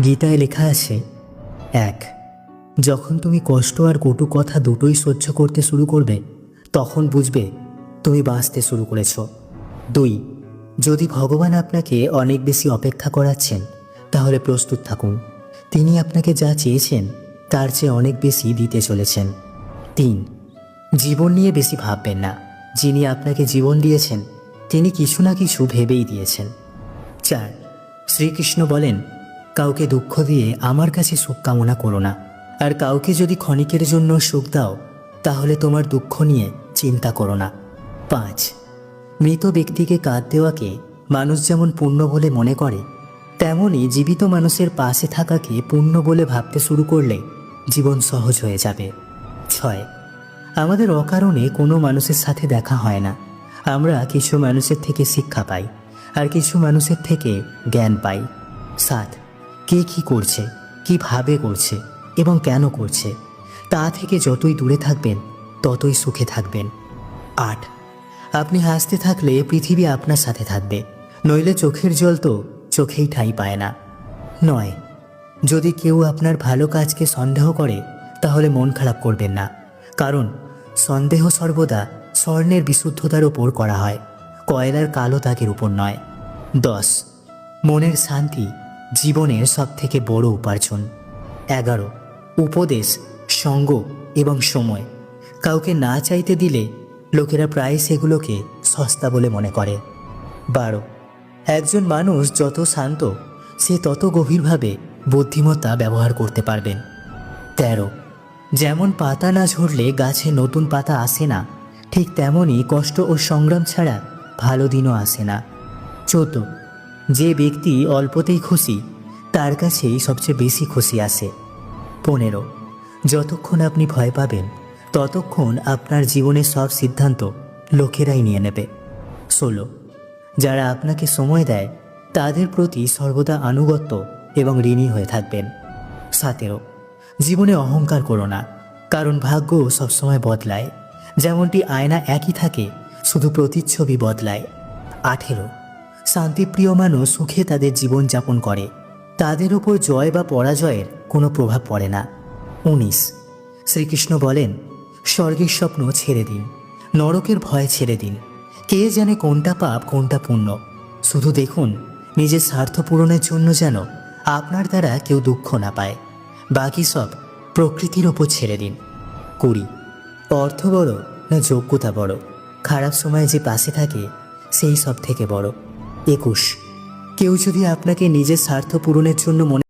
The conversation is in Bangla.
গীতায় লেখা আছে, 1, যখন তুমি কষ্ট আর কটু কথা দুটোই সহ্য করতে শুরু করবে তখন বুঝবে তুমি বাঁচতে শুরু করেছ। 2, যদি ভগবান আপনাকে অনেক বেশি অপেক্ষা করাচ্ছেন তাহলে প্রস্তুত থাকুন, তিনি আপনাকে যা চেয়েছেন তার চেয়ে অনেক বেশি দিতে চলেছেন। 3, জীবন নিয়ে বেশি ভাববেন না, যিনি আপনাকে জীবন দিয়েছেন তিনি কিছু না কিছু ভেবেই দিয়েছেন। 4, শ্রীকৃষ্ণ বলেন, কাউকে দুঃখ দিয়ে আমার কাছে সুখ কামনা করো না, আর কাউকে যদি ক্ষণিকের জন্য সুখ দাও তাহলে তোমার দুঃখ নিয়ে চিন্তা করো না। 5, মৃত ব্যক্তিকে কাঁদ দেওয়াকে মানুষ যেমন পুণ্য বলে মনে করে, তেমনি জীবিত মানুষের পাশে থাকাকে পুণ্য বলে ভাবতে শুরু করলে জীবন সহজ হয়ে যাবে। 6, আমাদের অকারণে কোনো মানুষের সাথে দেখা হয় না, আমরা কিছু মানুষের থেকে শিক্ষা পাই আর কিছু মানুষের থেকে জ্ঞান পাই। 7, কে কী করছে, কীভাবে করছে এবং কেন করছে তা থেকে যতই দূরে থাকবেন ততই সুখে থাকবেন। 8, আপনি হাসতে থাকলে পৃথিবী আপনার সাথে থাকবে, নইলে চোখের জল তো চোখেই ঠাঁই পায় না। 9, যদি কেউ আপনার ভালো কাজকে সন্দেহ করে তাহলে মন খারাপ করবেন না, কারণ সন্দেহ সর্বদা স্বর্ণের বিশুদ্ধতার ওপর করা হয়, কয়লার কালো দাগের উপর নয়। 10, মনের শান্তি জীবনের সবথেকে বড় উপার্জন। 11, উপদেশ, সঙ্গ এবং সময় কাউকে না চাইতে দিলে লোকেরা প্রায় সেগুলোকে সস্তা বলে মনে করে। 12, একজন মানুষ যত শান্ত সে তত গভীরভাবে বুদ্ধিমত্তা ব্যবহার করতে পারবেন। 13, যেমন পাতা না ঝরলে গাছে নতুন পাতা আসে না, ঠিক তেমনই কষ্ট ও সংগ্রাম ছাড়া ভালো দিনও আসে না। 14, যে ব্যক্তি অল্পতেই খুশি তার কাছেই সবচেয়ে বেশি খুশি আসে। 15, যতক্ষণ আপনি ভয় পাবেন ততক্ষণ আপনার জীবনের সব সিদ্ধান্ত লোকেরাই নিয়ে নেবে। 16, যারা আপনাকে সময় দেয় তাদের প্রতি সর্বদা আনুগত্য এবং ঋণী হয়ে থাকবেন। 17, জীবনে অহংকার করো না, কারণ ভাগ্য সবসময় বদলায়, যেমনটি আয়না একই থাকে শুধু প্রতিচ্ছবি বদলায়। 18, শান্তিপ্রিয় মানুষ সুখে তাদের জীবন যাপন করে, তাদের উপর জয় বা পরাজয়ের কোনো প্রভাব পড়ে না। 19, শ্রীকৃষ্ণ বলেন, স্বর্গের স্বপ্ন ছেড়ে দিন, নরকের ভয় ছেড়ে দিন, কে জানে কোনটা পাপ কোনটা পুণ্য, শুধু দেখুন নিজের স্বার্থ পূরণের জন্য যেন আপনার দ্বারা কেউ দুঃখ না পায়, বাকি সব প্রকৃতির ওপর ছেড়ে দিন। 20, অর্থ বড় না যোগ্যতা বড়, খারাপ সময়ে যে পাশে থাকে সেই সব থেকে বড়। 21, কেউ যদি আপনাকে নিজের স্বার্থ পূরণের জন্য মনে